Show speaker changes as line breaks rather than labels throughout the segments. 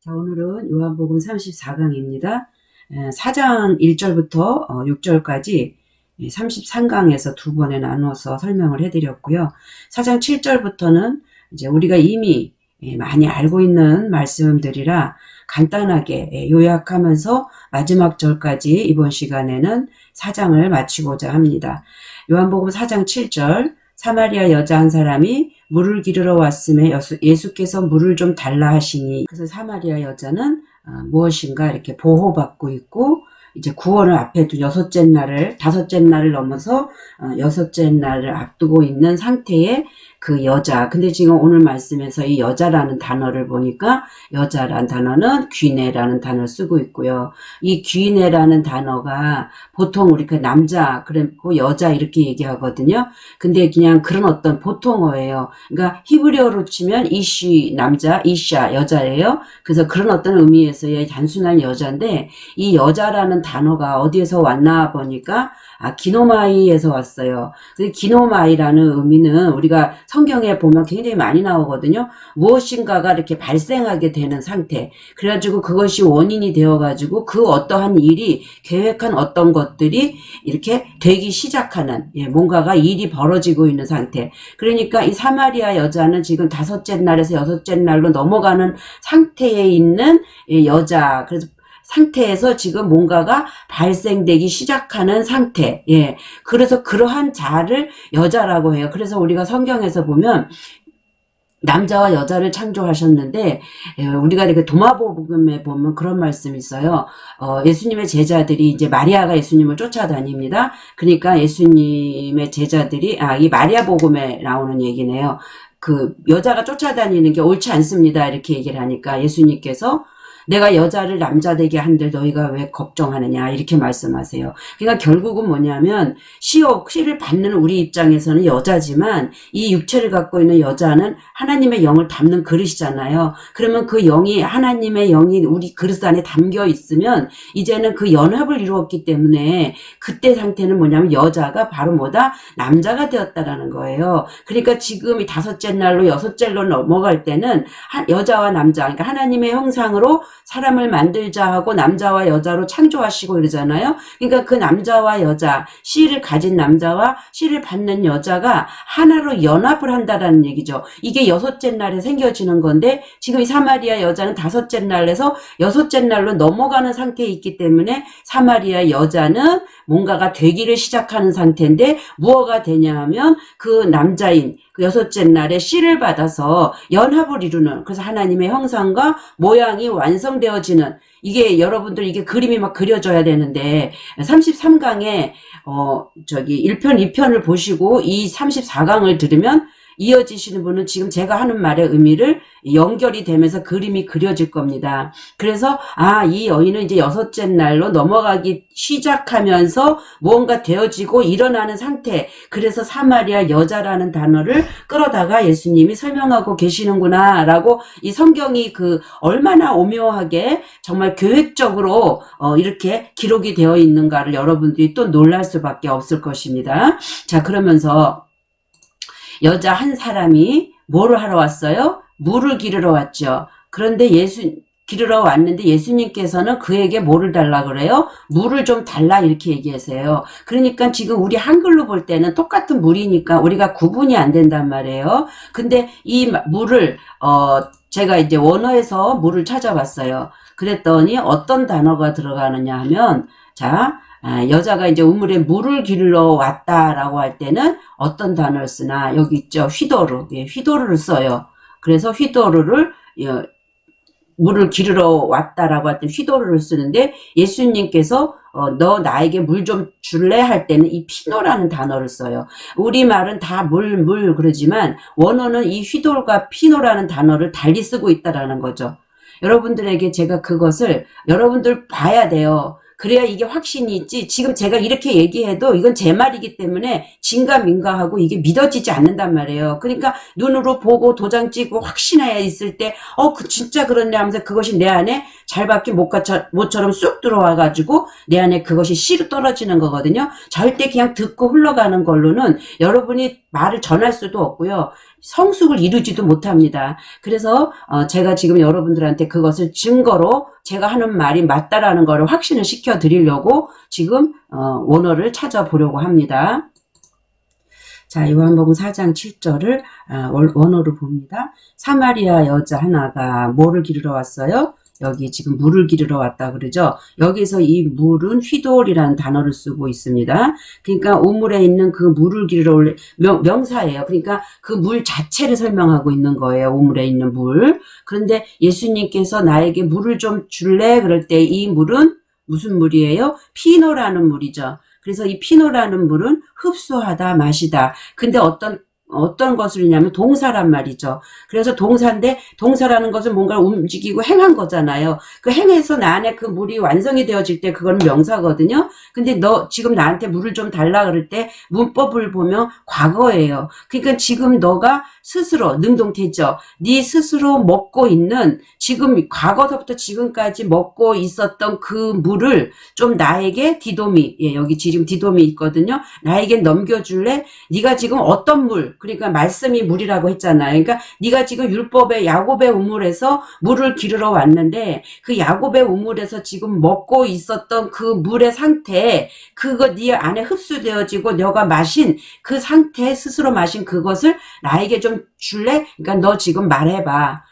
자, 오늘은 요한복음 34강입니다. 4장 1절부터 6절까지 33강에서 두 번에 나눠서 설명을 해드렸고요. 4장 7절부터는 이제 우리가 이미 많이 알고 있는 말씀들이라 간단하게 요약하면서 마지막 절까지 이번 시간에는 4장을 마치고자 합니다. 요한복음 4장 7절, 사마리아 여자 한 사람이 물을 기르러 왔음에 예수께서 물을 좀 달라 하시니, 그래서 사마리아 여자는 무엇인가 이렇게 보호받고 있고, 이제 구원을 앞에 두 다섯째 날을 넘어서 여섯째 날을 앞두고 있는 상태의 그 여자. 근데 지금 오늘 말씀에서 이 여자라는 단어를 보니까 여자라는 단어는 귀내라는 단어를 쓰고 있고요. 이 귀내라는 단어가 보통 우리가 남자 그리고 여자 이렇게 얘기하거든요. 근데 그냥 그런 어떤 보통어예요. 그러니까 히브리어로 치면 이쉬 남자, 이샤 여자예요. 그래서 그런 어떤 의미에서의 단순한 여자인데, 이 여자라는 단어가 어디에서 왔나 보니까 기노마이에서 왔어요. 근데 기노마이라는 의미는 우리가 성경에 보면 굉장히 많이 나오거든요. 무엇인가가 이렇게 발생하게 되는 상태. 그래가지고 그것이 원인이 되어가지고 그 어떠한 일이, 계획한 어떤 것들이 이렇게 되기 시작하는, 뭔가가 일이 벌어지고 있는 상태. 그러니까 이 사마리아 여자는 지금 다섯째 날에서 여섯째 날로 넘어가는 상태에 있는 여자. 그래서 상태에서 지금 뭔가가 발생되기 시작하는 상태. 그래서 그러한 자를 여자라고 해요. 그래서 우리가 성경에서 보면 남자와 여자를 창조하셨는데, 우리가 이렇게 도마복음에 보면 그런 말씀이 있어요. 예수님의 제자들이, 이제 마리아가 예수님을 쫓아다닙니다. 그러니까 예수님의 제자들이, 이 마리아 복음에 나오는 얘기네요. 그 여자가 쫓아다니는 게 옳지 않습니다, 이렇게 얘기를 하니까 예수님께서 내가 여자를 남자 되게 한들 너희가 왜 걱정하느냐, 이렇게 말씀하세요. 그러니까 결국은 뭐냐면 씨를 받는 우리 입장에서는 여자지만 이 육체를 갖고 있는 여자는 하나님의 영을 담는 그릇이잖아요. 그러면 그 영이, 하나님의 영이 우리 그릇 안에 담겨 있으면 이제는 그 연합을 이루었기 때문에 그때 상태는 뭐냐면 여자가 바로 뭐다? 남자가 되었다라는 거예요. 그러니까 지금 이 다섯째 날로 여섯째 날로 넘어갈 때는 여자와 남자, 그러니까 하나님의 형상으로 사람을 만들자 하고 남자와 여자로 창조하시고 이러잖아요. 그러니까 그 남자와 여자, 씨를 가진 남자와 씨를 받는 여자가 하나로 연합을 한다라는 얘기죠. 이게 여섯째 날에 생겨지는 건데, 지금 이 사마리아 여자는 다섯째 날에서 여섯째 날로 넘어가는 상태에 있기 때문에 사마리아 여자는 뭔가가 되기를 시작하는 상태인데, 무엇가 되냐 하면 그 남자인 그 여섯째 날에 씨를 받아서 연합을 이루는, 그래서 하나님의 형상과 모양이 완성되어지는, 이게 여러분들 이게 그림이 막 그려져야 되는데 33강에 1편 2편을 보시고 이 34강을 들으면 이어지시는 분은 지금 제가 하는 말의 의미를 연결이 되면서 그림이 그려질 겁니다. 그래서 이 여인은 이제 여섯째 날로 넘어가기 시작하면서 무언가 되어지고 일어나는 상태. 그래서 사마리아 여자라는 단어를 끌어다가 예수님이 설명하고 계시는구나 라고, 이 성경이 그 얼마나 오묘하게 정말 계획적으로 이렇게 기록이 되어 있는가를 여러분들이 또 놀랄 수밖에 없을 것입니다. 자, 그러면서 여자 한 사람이 뭐를 하러 왔어요? 물을 기르러 왔죠. 그런데 기르러 왔는데 예수님께서는 그에게 뭐를 달라 그래요? 물을 좀 달라, 이렇게 얘기하세요. 그러니까 지금 우리 한글로 볼 때는 똑같은 물이니까 우리가 구분이 안 된단 말이에요. 근데 이 물을 제가 이제 원어에서 물을 찾아봤어요. 그랬더니 어떤 단어가 들어가느냐 하면, 자, 여자가 이제 우물에 물을 기르러 왔다라고 할 때는 어떤 단어를 쓰나, 여기 있죠. 휘도르. 휘도르를 써요. 그래서 휘도르를, 물을 기르러 왔다라고 할 때 휘도르를 쓰는데, 예수님께서 너 나에게 물 좀 줄래 할 때는 이 피노라는 단어를 써요. 우리말은 다 물 그러지만 원어는 이 휘도르가 피노라는 단어를 달리 쓰고 있다라는 거죠. 여러분들에게 제가 그것을 여러분들 봐야 돼요. 그래야 이게 확신이 있지. 지금 제가 이렇게 얘기해도 이건 제 말이기 때문에 진가민가하고 이게 믿어지지 않는단 말이에요. 그러니까 눈으로 보고 도장 찍고 확신해 있을 때 진짜 그렇네 하면서 그것이 내 안에 잘 박힌 못처럼 쑥 들어와가지고 내 안에 그것이 씨로 떨어지는 거거든요. 절대 그냥 듣고 흘러가는 걸로는 여러분이 말을 전할 수도 없고요. 성숙을 이루지도 못합니다. 그래서 제가 지금 여러분들한테 그것을 증거로 제가 하는 말이 맞다라는 거를 확신을 시켜 드리려고 지금 원어를 찾아보려고 합니다. 자, 요한복음 4장 7절을 원어로 봅니다. 사마리아 여자 하나가 뭐를 기르러 왔어요? 여기 지금 물을 기르러 왔다 그러죠. 여기서 이 물은 휘돌이라는 단어를 쓰고 있습니다. 그러니까 우물에 있는 그 물을 기르러 올 명사예요. 그러니까 그 물 자체를 설명하고 있는 거예요. 우물에 있는 물. 그런데 예수님께서 나에게 물을 좀 줄래? 그럴 때 이 물은 무슨 물이에요? 피노라는 물이죠. 그래서 이 피노라는 물은 흡수하다, 마시다. 근데 어떤 것을냐면 동사란 말이죠. 그래서 동사인데 동사라는 것은 뭔가를 움직이고 행한 거잖아요. 그 행해서 나 안에 그 물이 완성이 되어질 때 그건 명사거든요. 근데 너 지금 나한테 물을 좀 달라 그럴 때 문법을 보면 과거예요. 그러니까 지금 너가 스스로 능동태죠. 네 스스로 먹고 있는 지금 과거서부터 지금까지 먹고 있었던 그 물을 좀 나에게 디도미, 여기 지금 디도미 있거든요. 나에게 넘겨줄래? 네가 지금 어떤 물, 그러니까 말씀이 물이라고 했잖아요. 그러니까 네가 지금 율법의 야곱의 우물에서 물을 기르러 왔는데 그 야곱의 우물에서 지금 먹고 있었던 그 물의 상태, 그거 네 안에 흡수되어지고 너가 마신 그 상태, 스스로 마신 그것을 나에게 좀 줄래? 그러니까 너 지금 말해봐.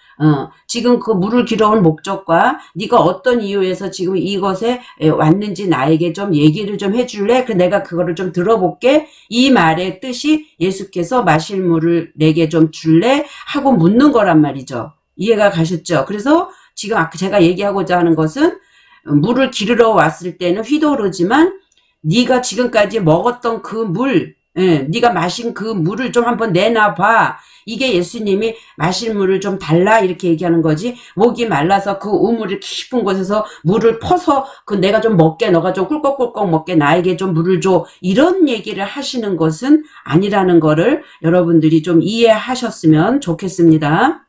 지금 그 물을 길어온 목적과 네가 어떤 이유에서 지금 이것에 왔는지 나에게 좀 얘기를 좀 해줄래? 그 내가 그거를 좀 들어볼게. 이 말의 뜻이 예수께서 마실 물을 내게 좀 줄래? 하고 묻는 거란 말이죠. 이해가 가셨죠? 그래서 지금 아까 제가 얘기하고자 하는 것은 물을 기르러 왔을 때는 휘도르지만 네가 지금까지 먹었던 그 물, 네가 마신 그 물을 좀 한번 내놔봐. 이게 예수님이 마실 물을 좀 달라 이렇게 얘기하는 거지. 목이 말라서 그 우물을 깊은 곳에서 물을 퍼서 그 내가 좀 먹게, 너가 좀 꿀꺽꿀꺽 먹게, 나에게 좀 물을 줘, 이런 얘기를 하시는 것은 아니라는 거를 여러분들이 좀 이해하셨으면 좋겠습니다.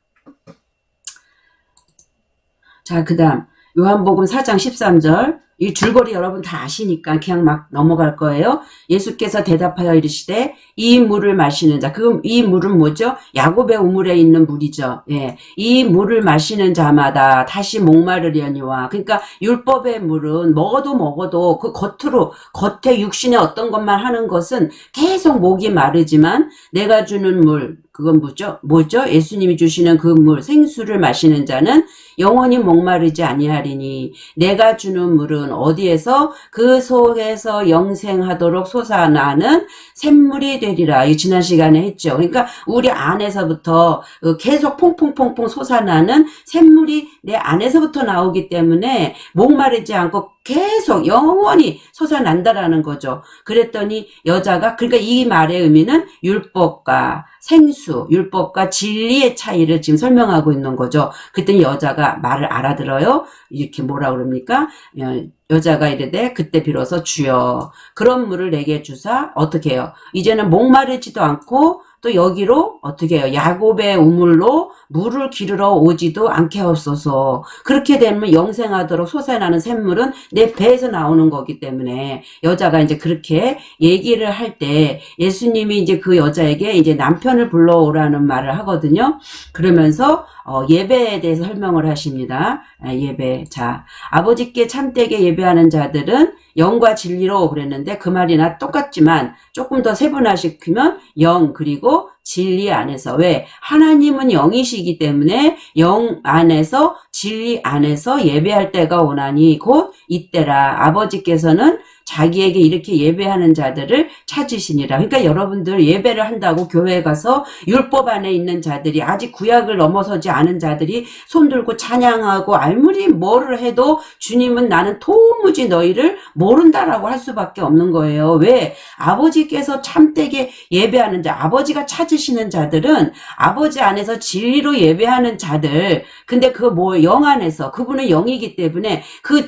자, 그 다음 요한복음 4장 13절, 이 줄거리 여러분 다 아시니까 그냥 막 넘어갈 거예요. 예수께서 대답하여 이르시되 이 물을 마시는 자, 이 물은 뭐죠? 야곱의 우물에 있는 물이죠. 예, 이 물을 마시는 자마다 다시 목마르려니와. 그러니까 율법의 물은 먹어도 그 겉에 육신의 어떤 것만 하는 것은 계속 목이 마르지만 내가 주는 물, 그건 뭐죠? 예수님이 주시는 그 물, 생수를 마시는 자는 영원히 목마르지 아니하리니 내가 주는 물은 어디에서? 그 속에서 영생하도록 솟아나는 샘물이 되리라. 이 지난 시간에 했죠. 그러니까 우리 안에서부터 계속 퐁퐁퐁퐁 솟아나는 샘물이 내 안에서부터 나오기 때문에 목마르지 않고 계속 영원히 솟아난다라는 거죠. 그랬더니 여자가, 그러니까 이 말의 의미는 율법과 생수, 율법과 진리의 차이를 지금 설명하고 있는 거죠. 그랬더니 여자가 말을 알아들어요. 이렇게 뭐라 그럽니까? 여자가 이르되 그때 비로소 주여 그런 물을 내게 주사 어떻게 해요? 이제는 목마르지도 않고 또 여기로 어떻게 해요? 야곱의 우물로 물을 기르러 오지도 않게 하옵소서. 그렇게 되면 영생하도록 솟아나는 샘물은 내 배에서 나오는 거기 때문에 여자가 이제 그렇게 얘기를 할 때 예수님이 이제 그 여자에게 이제 남편을 불러오라는 말을 하거든요. 그러면서 예배에 대해서 설명을 하십니다. 예배. 자, 아버지께 참되게 예배하는 자들은 영과 진리로 그랬는데 그 말이나 똑같지만 조금 더 세분화시키면 영 그리고 진리 안에서. 왜? 하나님은 영이시기 때문에 영 안에서 진리 안에서 예배할 때가 오나니 곧 이때라. 아버지께서는 자기에게 이렇게 예배하는 자들을 찾으시니라. 그러니까 여러분들 예배를 한다고 교회에 가서 율법 안에 있는 자들이, 아직 구약을 넘어서지 않은 자들이 손들고 찬양하고 알무리 뭐를 해도 주님은 나는 도무지 너희를 모른다라고 할 수밖에 없는 거예요. 왜? 아버지께서 참되게 예배하는 자, 아버지가 찾으시는 자들은 아버지 안에서 진리로 예배하는 자들. 근데 영 안에서, 그분은 영이기 때문에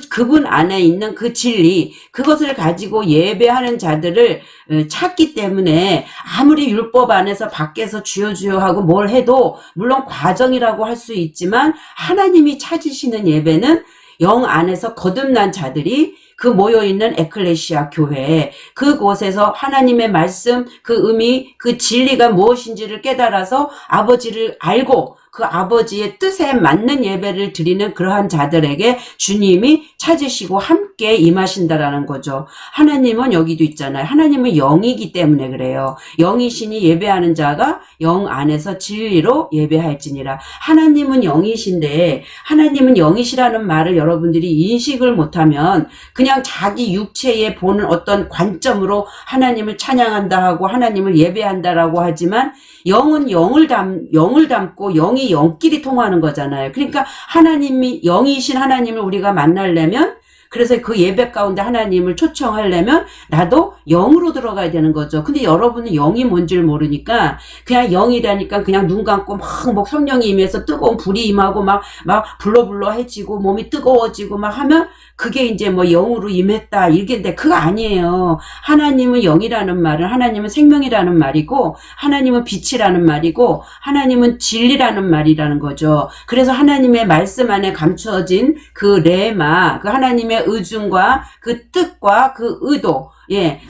그분 안에 있는 그 진리, 그것을 가지고 예배하는 자들을 찾기 때문에 아무리 율법 안에서 밖에서 주여 하고 뭘 해도 물론 과정이라고 할 수 있지만 하나님이 찾으시는 예배는 영 안에서 거듭난 자들이 그 모여있는 에클레시아 교회, 그곳에서 하나님의 말씀, 그 의미, 그 진리가 무엇인지를 깨달아서 아버지를 알고 그 아버지의 뜻에 맞는 예배를 드리는 그러한 자들에게 주님이 찾으시고 함께 임하신다라는 거죠. 하나님은 여기도 있잖아요. 하나님은 영이기 때문에 그래요. 영이시니 예배하는 자가 영 안에서 진리로 예배할지니라. 하나님은 영이신데 하나님은 영이시라는 말을 여러분들이 인식을 못하면 그냥 자기 육체에 보는 어떤 관점으로 하나님을 찬양한다 하고 하나님을 예배한다라고 하지만 영은 영을 담고 영이 영끼리 통하는 거잖아요. 그러니까 하나님이 영이신 하나님을 우리가 만나려면 그래서 그 예배 가운데 하나님을 초청하려면 나도 영으로 들어가야 되는 거죠. 근데 여러분은 영이 뭔지를 모르니까 그냥 영이라니까 그냥 눈 감고 막 성령이 임해서 뜨거운 불이 임하고 막 불러불러해지고 몸이 뜨거워지고 막 하면 그게 이제 뭐 영으로 임했다 이게인데 그거 아니에요. 하나님은 영이라는 말은 하나님은 생명이라는 말이고 하나님은 빛이라는 말이고 하나님은 진리라는 말이라는 거죠. 그래서 하나님의 말씀 안에 감춰진 그 레마, 그 하나님의 의중과 그 뜻과 그 의도,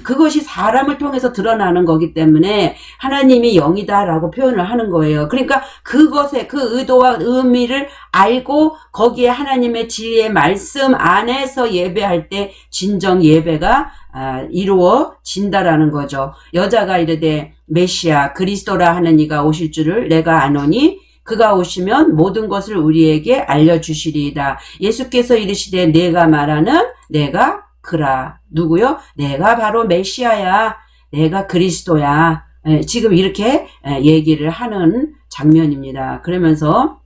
그것이 사람을 통해서 드러나는 거기 때문에 하나님이 영이다라고 표현을 하는 거예요. 그러니까 그것의 그 의도와 의미를 알고 거기에 하나님의 진리의 말씀 안에서 예배할 때 진정 예배가 이루어진다라는 거죠. 여자가 이르되 메시아 그리스도라 하는 이가 오실 줄을 내가 아노니 그가 오시면 모든 것을 우리에게 알려주시리이다. 예수께서 이르시되 내가 말하는 내가 그라. 누구요? 내가 바로 메시아야. 내가 그리스도야. 지금 이렇게 얘기를 하는 장면입니다. 그러면서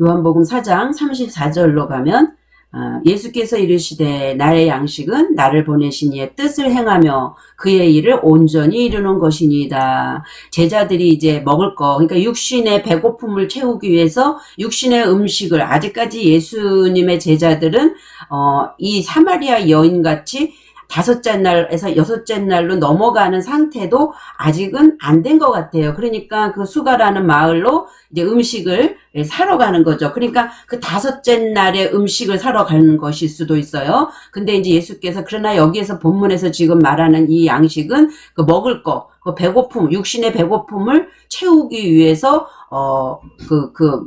요한복음 4장 34절로 가면 예수께서 이르시되 나의 양식은 나를 보내신 이의 뜻을 행하며 그의 일을 온전히 이루는 것이니이다. 제자들이 이제 먹을 거, 그러니까 육신의 배고픔을 채우기 위해서 육신의 음식을 아직까지 예수님의 제자들은 이 사마리아 여인같이 5째 날에서 6째 날로 넘어가는 상태도 아직은 안 된 것 같아요. 그러니까 그 수가라는 마을로 이제 음식을 사러 가는 거죠. 그러니까 그 5째 날에 음식을 사러 가는 것일 수도 있어요. 근데 이제 예수께서 그러나 여기에서 본문에서 지금 말하는 이 양식은 그 먹을 거, 그 배고픔, 육신의 배고픔을 채우기 위해서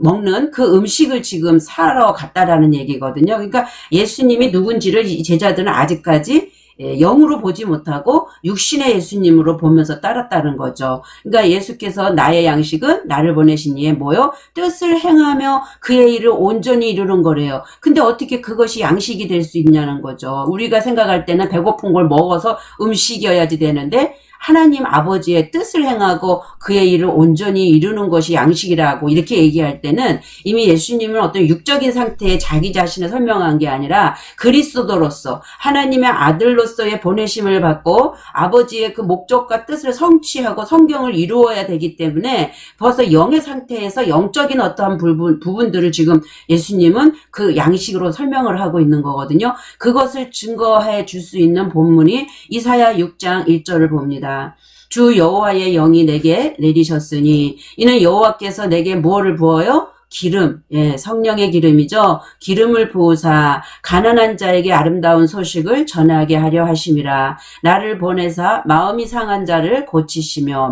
먹는 그 음식을 지금 사러 갔다라는 얘기거든요. 그러니까 예수님이 누군지를 이 제자들은 아직까지 영으로 보지 못하고 육신의 예수님으로 보면서 따랐다는 거죠. 그러니까 예수께서 나의 양식은 나를 보내신 이의 뭐요? 뜻을 행하며 그의 일을 온전히 이루는 거래요. 근데 어떻게 그것이 양식이 될 수 있냐는 거죠. 우리가 생각할 때는 배고픈 걸 먹어서 음식이어야지 되는데 하나님 아버지의 뜻을 행하고 그의 일을 온전히 이루는 것이 양식이라고 이렇게 얘기할 때는 이미 예수님은 어떤 육적인 상태에 자기 자신을 설명한 게 아니라 그리스도로서 하나님의 아들로서의 보내심을 받고 아버지의 그 목적과 뜻을 성취하고 성경을 이루어야 되기 때문에 벌써 영의 상태에서 영적인 어떠한 부분들을 지금 예수님은 그 양식으로 설명을 하고 있는 거거든요. 그것을 증거해 줄 수 있는 본문이 이사야 6장 1절을 봅니다. 주 여호와의 영이 내게 내리셨으니 이는 여호와께서 내게 무엇을 부어요? 기름, 성령의 기름이죠. 기름을 부으사 가난한 자에게 아름다운 소식을 전하게 하려 하심이라. 나를 보내사 마음이 상한 자를 고치시며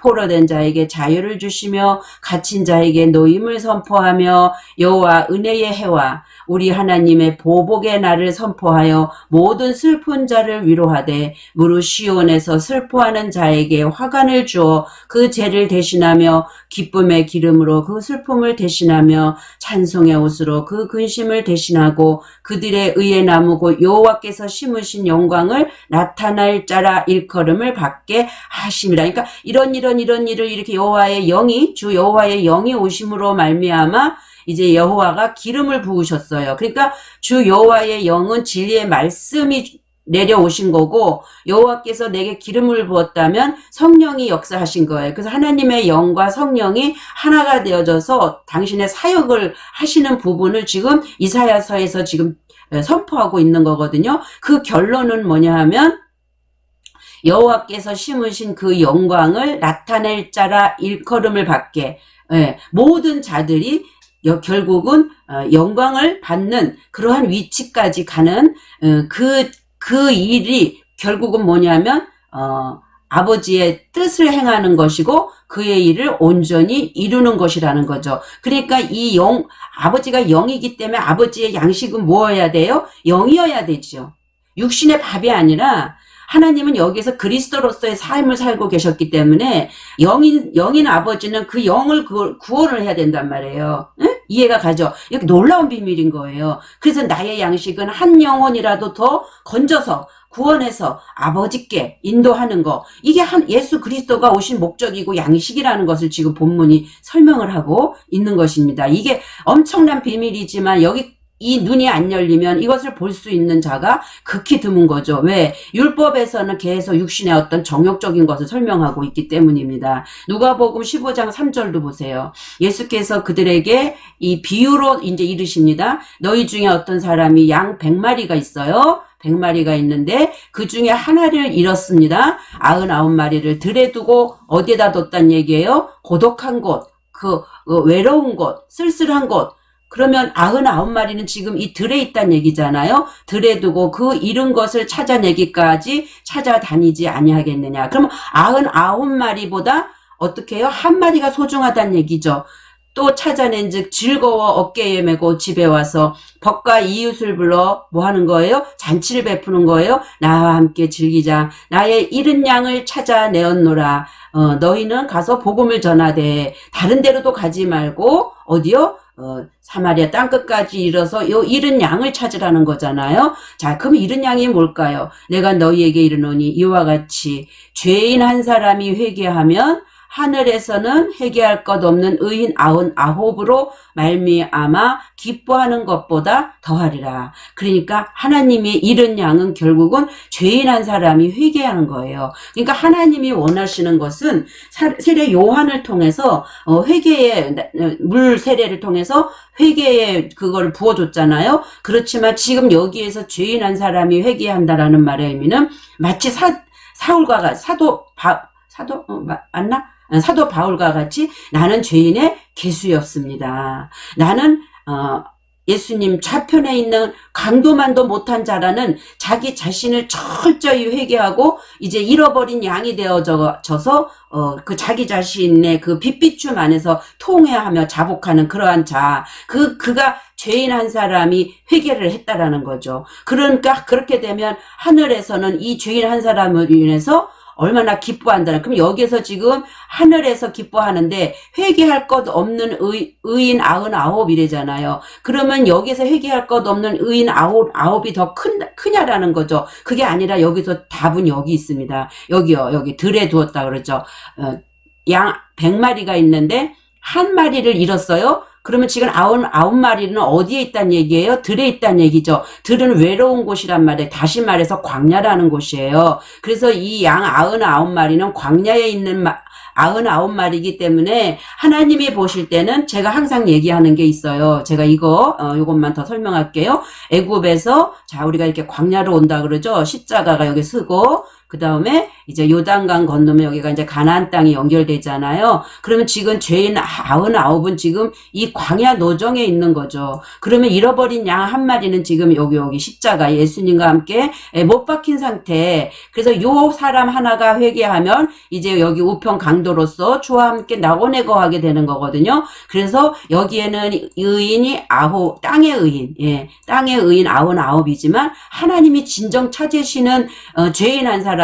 포로된 자에게 자유를 주시며 갇힌 자에게 노임을 선포하며 여호와 은혜의 해와 우리 하나님의 보복의 날을 선포하여 모든 슬픈 자를 위로하되 무릇 시온에서 슬퍼하는 자에게 화관을 주어 그 죄를 대신하며 기쁨의 기름으로 그 슬픔을 대신하며 찬송의 옷으로 그 근심을 대신하고 그들의 의의 나무고 여호와께서 심으신 영광을 나타날 자라 일컬음을 받게 하심이라. 그러니까 이런 일을 이렇게 여호와의 영이 주 여호와의 영이 오심으로 말미암아 이제 여호와가 기름을 부으셨어요. 그러니까 주 여호와의 영은 진리의 말씀이 내려오신 거고 여호와께서 내게 기름을 부었다면 성령이 역사하신 거예요. 그래서 하나님의 영과 성령이 하나가 되어져서 당신의 사역을 하시는 부분을 지금 이사야서에서 지금 선포하고 있는 거거든요. 그 결론은 뭐냐 하면 여호와께서 심으신 그 영광을 나타낼 자라 일컬음을 받게, 예, 모든 자들이 결국은 영광을 받는 그러한 위치까지 가는 그 일이 결국은 뭐냐면 아버지의 뜻을 행하는 것이고 그의 일을 온전히 이루는 것이라는 거죠. 그러니까 이 아버지가 영이기 때문에 아버지의 양식은 무엇이어야 돼요? 영이어야 되죠. 육신의 밥이 아니라 하나님은 여기서 그리스도로서의 삶을 살고 계셨기 때문에 영인 아버지는 그 영을 구원을 해야 된단 말이에요. 응? 이해가 가죠? 이렇게 놀라운 비밀인 거예요. 그래서 나의 양식은 한 영혼이라도 더 건져서 구원해서 아버지께 인도하는 거, 이게 예수 그리스도가 오신 목적이고 양식이라는 것을 지금 본문이 설명을 하고 있는 것입니다. 이게 엄청난 비밀이지만 이 눈이 안 열리면 이것을 볼 수 있는 자가 극히 드문 거죠. 왜? 율법에서는 계속 육신의 어떤 정욕적인 것을 설명하고 있기 때문입니다. 누가복음 15장 3절도 보세요. 예수께서 그들에게 이 비유로 이제 이르십니다. 너희 중에 어떤 사람이 양 100마리가 있어요. 100마리가 있는데 그 중에 하나를 잃었습니다. 99마리를 들에 두고 어디에다 뒀단 얘기예요? 고독한 곳, 외로운 곳, 쓸쓸한 곳. 그러면 99마리는 지금 이 들에 있다는 얘기잖아요. 들에 두고 그 잃은 것을 찾아내기까지 찾아다니지 아니하겠느냐. 그러면 99마리보다 어떻게 해요? 한 마리가 소중하다는 얘기죠. 또 찾아낸 즉 즐거워 어깨에 메고 집에 와서 벗과 이웃을 불러 뭐 하는 거예요? 잔치를 베푸는 거예요. 나와 함께 즐기자. 나의 잃은 양을 찾아내었노라. 너희는 가서 복음을 전하되 다른 데로도 가지 말고 어디요? 사마리아 땅끝까지 이르러서 요 잃은 양을 찾으라는 거잖아요. 자, 그럼 잃은 양이 뭘까요? 내가 너희에게 이르노니 이와 같이 죄인 한 사람이 회개하면 하늘에서는 회개할 것 없는 의인 99으로 말미암아 기뻐하는 것보다 더하리라. 그러니까 하나님의 잃은 양은 결국은 죄인 한 사람이 회개하는 거예요. 그러니까 하나님이 원하시는 것은 세례 요한을 통해서 회개의 물 세례를 통해서 회개의 그걸 부어줬잖아요. 그렇지만 지금 여기에서 죄인 한 사람이 회개한다라는 말의 의미는 마치 사울과 사도 바울과 같이 나는 죄인의 개수였습니다. 나는 예수님 좌편에 있는 강도만도 못한 자라는 자기 자신을 철저히 회개하고 이제 잃어버린 양이 되어져서 그 자기 자신의 그 빚비춤 안에서 통회하며 자복하는 그러한 자, 그가 죄인 한 사람이 회개를 했다라는 거죠. 그러니까 그렇게 되면 하늘에서는 이 죄인 한 사람을 인해서 얼마나 기뻐한다는. 그럼 여기에서 지금 하늘에서 기뻐하는데 회개할 것 없는 의인 99이래잖아요. 그러면 여기서 회개할 것 없는 의인 99이 더 크냐라는 거죠. 그게 아니라 여기서 답은 여기 있습니다. 여기 들에 두었다 그러죠. 양 100마리가 있는데 한 마리를 잃었어요. 그러면 지금 99마리는 어디에 있다는 얘기예요? 들에 있다는 얘기죠. 들은 외로운 곳이란 말이에요. 다시 말해서 광야라는 곳이에요. 그래서 이 양 99마리는 광야에 있는 99마리이기 때문에 하나님이 보실 때는 제가 항상 얘기하는 게 있어요. 제가 요것만 더 설명할게요. 애굽에서 우리가 이렇게 광야로 온다 그러죠. 십자가가 여기 쓰고 그 다음에 이제 요단강 건너면 여기가 이제 가나안 땅이 연결되잖아요. 그러면 지금 죄인 99은 지금 이 광야 노정에 있는 거죠. 그러면 잃어버린 양 한 마리는 지금 여기 십자가 예수님과 함께 못 박힌 상태. 그래서 요 사람 하나가 회개하면 이제 여기 우편 강도로서 주와 함께 낙원에 거하게 되는 거거든요. 그래서 여기에는 의인이 땅의 의인, 땅의 의인 99이지만 하나님이 진정 찾으시는 죄인 한 사람은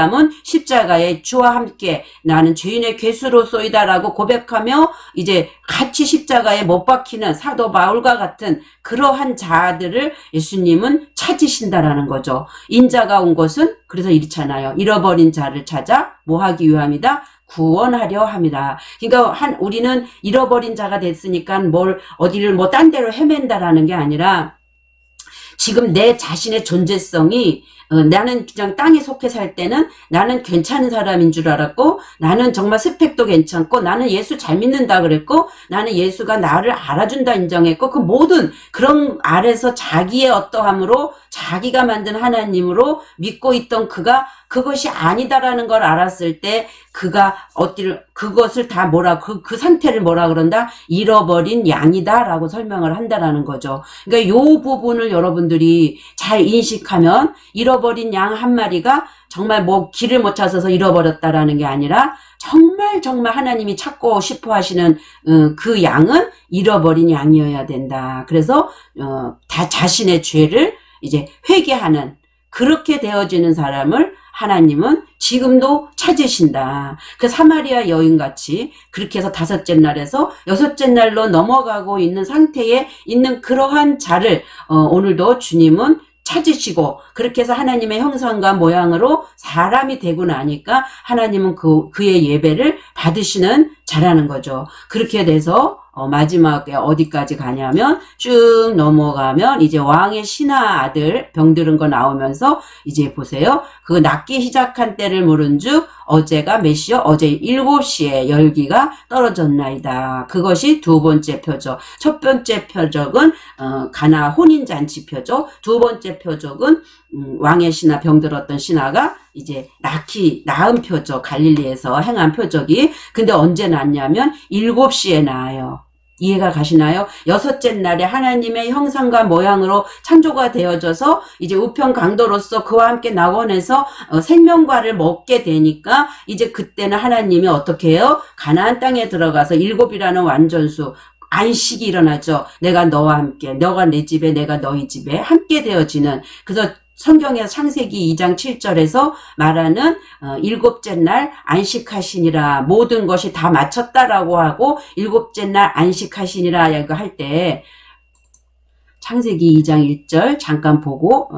십자가에 주와 함께 나는 죄인의 괴수로소이다라고 고백하며 이제 같이 십자가에 못 박히는 사도 바울과 같은 그러한 자들을 예수님은 찾으신다라는 거죠. 인자가 온 것은 그래서 이렇잖아요. 잃어버린 자를 찾아 뭐 하기 위함이다? 구원하려 합니다. 그러니까 우리는 잃어버린 자가 됐으니까 어디를 딴 데로 헤맨다라는 게 아니라 지금 내 자신의 존재성이 나는 그냥 땅에 속해 살 때는 나는 괜찮은 사람인 줄 알았고, 나는 정말 스펙도 괜찮고, 나는 예수 잘 믿는다 그랬고, 나는 예수가 나를 알아준다 인정했고, 그 모든 그런 아래서 자기의 어떠함으로 자기가 만든 하나님으로 믿고 있던 그가 그것이 아니다라는 걸 알았을 때 그가 그것을 다 그 상태를 뭐라 그런다? 잃어버린 양이다라고 설명을 한다라는 거죠. 그러니까 요 부분을 여러분들이 잘 인식하면 잃어버린 양 한 마리가 정말 뭐 길을 못 찾아서 잃어버렸다라는 게 아니라 정말 하나님이 찾고 싶어 하시는 그 양은 잃어버린 양이어야 된다. 그래서 다 자신의 죄를 이제 회개하는 그렇게 되어지는 사람을 하나님은 지금도 찾으신다. 그 사마리아 여인같이 그렇게 해서 5째 날에서 6째 날로 넘어가고 있는 상태에 있는 그러한 자를 오늘도 주님은 찾으시고 그렇게 해서 하나님의 형상과 모양으로 사람이 되고 나니까 하나님은 그의 예배를 받으시는 자라는 거죠. 그렇게 돼서 마지막에 어디까지 가냐면 쭉 넘어가면 이제 왕의 신하 아들 병들은 거 나오면서 이제 보세요. 그 낫기 시작한 때를 모른즉 어제가 몇 시요? 어제 7시에 열기가 떨어졌나이다. 그것이 두 번째 표적. 첫 번째 표적은 가나 혼인잔치 표적. 두 번째 표적은 왕의 신하 병들었던 신하가 이제 낳은 표적, 갈릴리에서 행한 표적이. 근데 언제 낳냐면 7시에 낳아요. 이해가 가시나요? 6째 날에 하나님의 형상과 모양으로 창조가 되어져서 이제 우편강도로서 그와 함께 낙원에서 생명과를 먹게 되니까 이제 그때는 하나님이 어떻게 해요? 가나안 땅에 들어가서 7이라는 완전수 안식이 일어나죠. 내가 너와 함께, 너가 내 집에, 내가 너희 집에 함께 되어지는. 그래서 성경에서 창세기 2장 7절에서 말하는 7째 날 안식하시니라, 모든 것이 다 마쳤다라고 하고 7째 날 안식하시니라 이거 할 때 창세기 2장 1절 잠깐 보고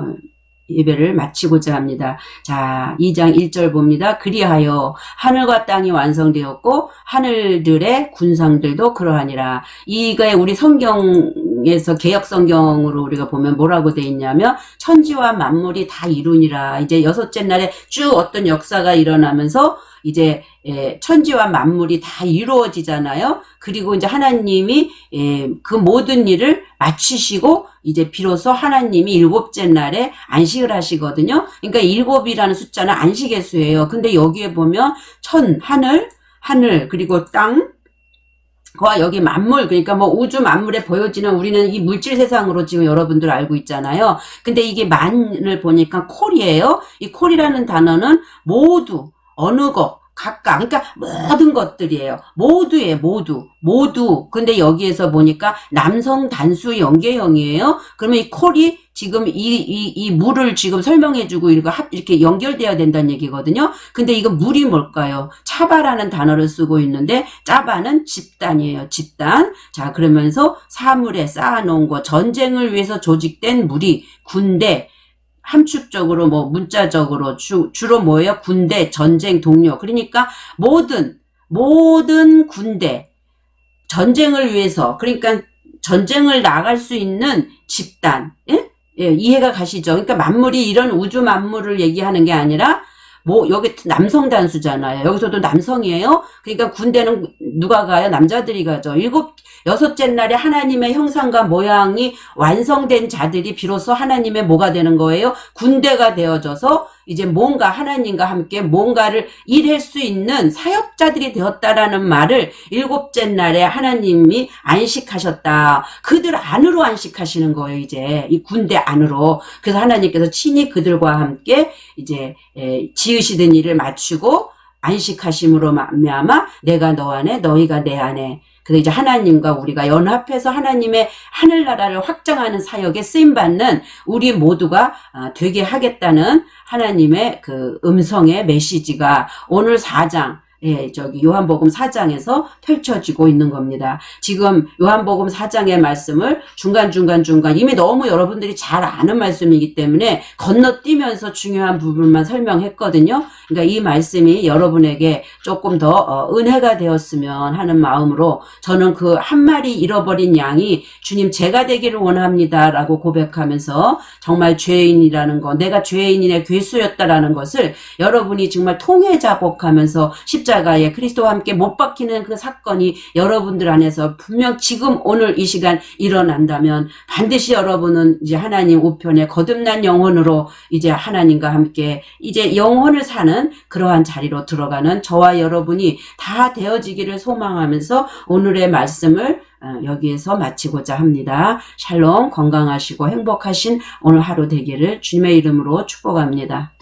예배를 마치고자 합니다. 자, 2장 1절 봅니다. 그리하여 하늘과 땅이 완성되었고 하늘들의 군상들도 그러하니라. 이거에 우리 성경에서 개역 성경으로 우리가 보면 뭐라고 돼 있냐면 천지와 만물이 다 이루니라. 이제 6째 날에 쭉 어떤 역사가 일어나면서 이제 천지와 만물이 다 이루어지잖아요. 그리고 이제 하나님이 그 모든 일을 마치시고 이제 비로소 하나님이 7째 날에 안식을 하시거든요. 그러니까 7이라는 숫자는 안식의 수예요. 근데 여기에 보면 하늘 그리고 땅 과 여기 만물, 그러니까 뭐 우주 만물에 보여지는 우리는 이 물질 세상으로 지금 여러분들 알고 있잖아요. 근데 이게 만을 보니까 콜이에요. 이 콜이라는 단어는 모두, 어느 것, 각각, 그러니까 모든 것들이에요. 모두예요, 모두. 근데 여기에서 보니까 남성 단수 연계형이에요. 그러면 이 콜이 지금 이 물을 지금 설명해주고 이렇게 연결돼야 된다는 얘기거든요. 근데 이거 물이 뭘까요? 차바라는 단어를 쓰고 있는데 짜바는 집단이에요. 집단. 자, 그러면서 사물에 쌓아놓은 거, 전쟁을 위해서 조직된 무리, 군대, 함축적으로 뭐 문자적으로 주로 뭐예요? 군대, 전쟁, 동료. 그러니까 모든 군대, 전쟁을 위해서, 그러니까 전쟁을 나갈 수 있는 집단. 예? 예, 이해가 가시죠? 그러니까 만물이 이런 우주 만물을 얘기하는 게 아니라 여기 남성 단수잖아요. 여기서도 남성이에요. 그러니까 군대는 누가 가요? 남자들이 가죠. 6째 날에 하나님의 형상과 모양이 완성된 자들이 비로소 하나님의 뭐가 되는 거예요? 군대가 되어져서 이제 뭔가 하나님과 함께 뭔가를 일할 수 있는 사역자들이 되었다라는 말을 7째 날에 하나님이 안식하셨다. 그들 안으로 안식하시는 거예요. 이제 이 군대 안으로. 그래서 하나님께서 친히 그들과 함께 이제 지으시던 일을 마치고 안식하심으로 말미암아 내가 너 안에 너희가 내 안에. 그래서 이제 하나님과 우리가 연합해서 하나님의 하늘나라를 확장하는 사역에 쓰임받는 우리 모두가 되게 하겠다는 하나님의 그 음성의 메시지가 오늘 4장 저기 요한복음 4장에서 펼쳐지고 있는 겁니다. 지금 요한복음 4장의 말씀을 중간 이미 너무 여러분들이 잘 아는 말씀이기 때문에 건너뛰면서 중요한 부분만 설명했거든요. 그러니까 이 말씀이 여러분에게 조금 더 은혜가 되었으면 하는 마음으로 저는 그 한 마리 잃어버린 양이 주님 제가 되기를 원합니다 라고 고백하면서 정말 죄인이라는 거, 내가 죄인의 괴수였다라는 것을 여러분이 정말 통회자복하면서 십자가에 그리스도와 함께 못 박히는 그 사건이 여러분들 안에서 분명 지금 오늘 이 시간 일어난다면 반드시 여러분은 이제 하나님 우편에 거듭난 영혼으로 이제 하나님과 함께 이제 영혼을 사는 그러한 자리로 들어가는 저와 여러분이 다 되어지기를 소망하면서 오늘의 말씀을 여기에서 마치고자 합니다. 샬롬, 건강하시고 행복하신 오늘 하루 되기를 주님의 이름으로 축복합니다.